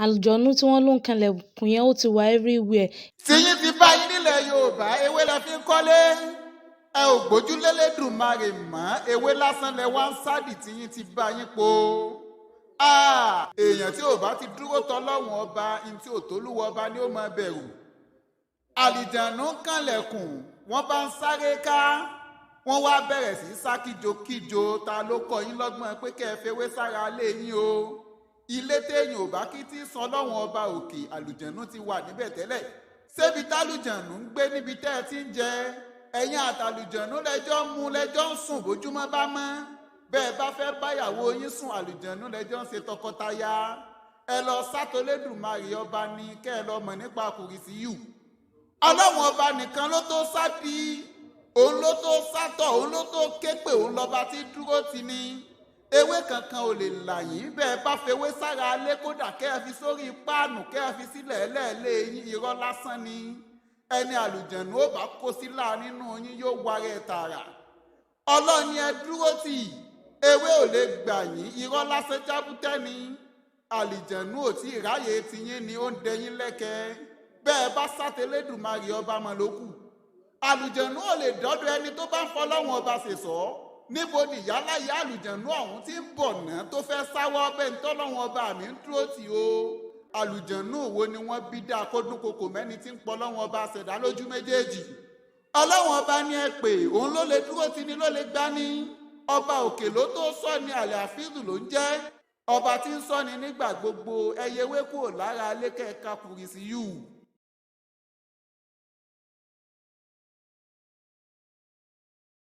Àlùjọ̀nnú tí wọ́n ló ń kanlẹ̀kùn yẹn ó ti wà everywhere. Tiyín ti bá yín nílẹ̀ Yorùbá ewé lẹ fi ń kọ́lé ẹ ò gbójúlé l'Èdùmàrè mọ́ ewé lásán lẹ wá ń sádì tiyín ti bá yín po. Èèyàn tí ò bá ti dúró tọlọ́run ọba ní tí ò tólúwọ ọba ni ó máa bẹ̀rù. Àlùjọ̀nnú ń kanlẹ̀kùn wọ́n bá ń sáré ká wọ́n wá bẹ̀rẹ̀ sí sá kíjokíjo ta ló kọ́ yín lọ́gbọ́n pé kẹ́ ẹ fewé sára lé yín o. Ilé téèyàn ò bá kí tí ń san lọ́wọ́n ọba òkè àlùjọ̀nnú ti wà níbẹ̀ tẹ́lẹ̀. Ṣébi tálùjọ̀nnú ń gbé níbi tẹ́ ẹ ti ń jẹ ẹ̀yin àtàlùjọ̀nnú lẹ́jọ́ ń mu lẹ́jọ́ ń sùn bójúmọ́ bá mọ́. Bẹ́ẹ̀ bá fẹ́ báyàwó yín sùn àlùjọ̀nnú lẹ́jọ́ ń ṣe tọkọtaya. Ẹ lọ sátolẹ́dùmarè ọba ni kẹ́ ẹ lọ mọ̀ nípa kùrìsíyù. Ọlọ́run ọba nìkan ló tó sádi òun ló tó sátọ̀ òun ló tó képè òun lọ́ba tí dúró ti ni. Ewé kankan ò lè là yín bẹ́ẹ̀ bá fewé sára lé kódà kẹ́ ẹ fi sórí páànù kẹ́ ẹ fi sílẹ̀ ẹlẹ́ẹ̀lẹ́ yín irọ́ lásán ni. Ẹni àlùjọ̀nnú ó bá kó sílá nínú yín yóò wára ẹ̀ tààrà. Ọlọ́ni ẹ dúró tì ewé ò lè gbà yín irọ́ lásán jábútẹ́ ni. Àlùjọ̀nnú ò tí ì ráyè tiyín ni ó ń dẹyín lẹ́kẹ̀ẹ́ bẹ́ẹ̀ bá sátẹlẹ́dùmarè ọba mọ̀ ló kù. Àlùjọ̀nnú ò lè dọ́dọ̀ ẹni tó bá ń fọlọ́run ọba ṣèṣọ́. Níbo ni ìyáláyé àlùjọ̀nnú ọ̀hún tí ń bọ̀ náà tó fẹ́ sáwọ́ ọbẹ̀ ń tọ́lọ́run ọba mi ń dúró tì o. Àlùjọ̀nnú wo ni wọ́n bí dá kódún kòkò mẹ́ni tí ń pọlọ́run ọba ṣẹ̀dá lójú méjèèjì. Ọlọ́run ọba ní ẹ pè òun ló lè dúró tì ní ló lè gbá ní. Ọba òkè ló tó sọ ni àlẹ́ àfíìsù ló ń jẹ́. Ọba tí ń sọ ni nígbà gbogbo ẹyẹwé kúrò lára lékẹ́ẹ̀ka kùrìsíyù.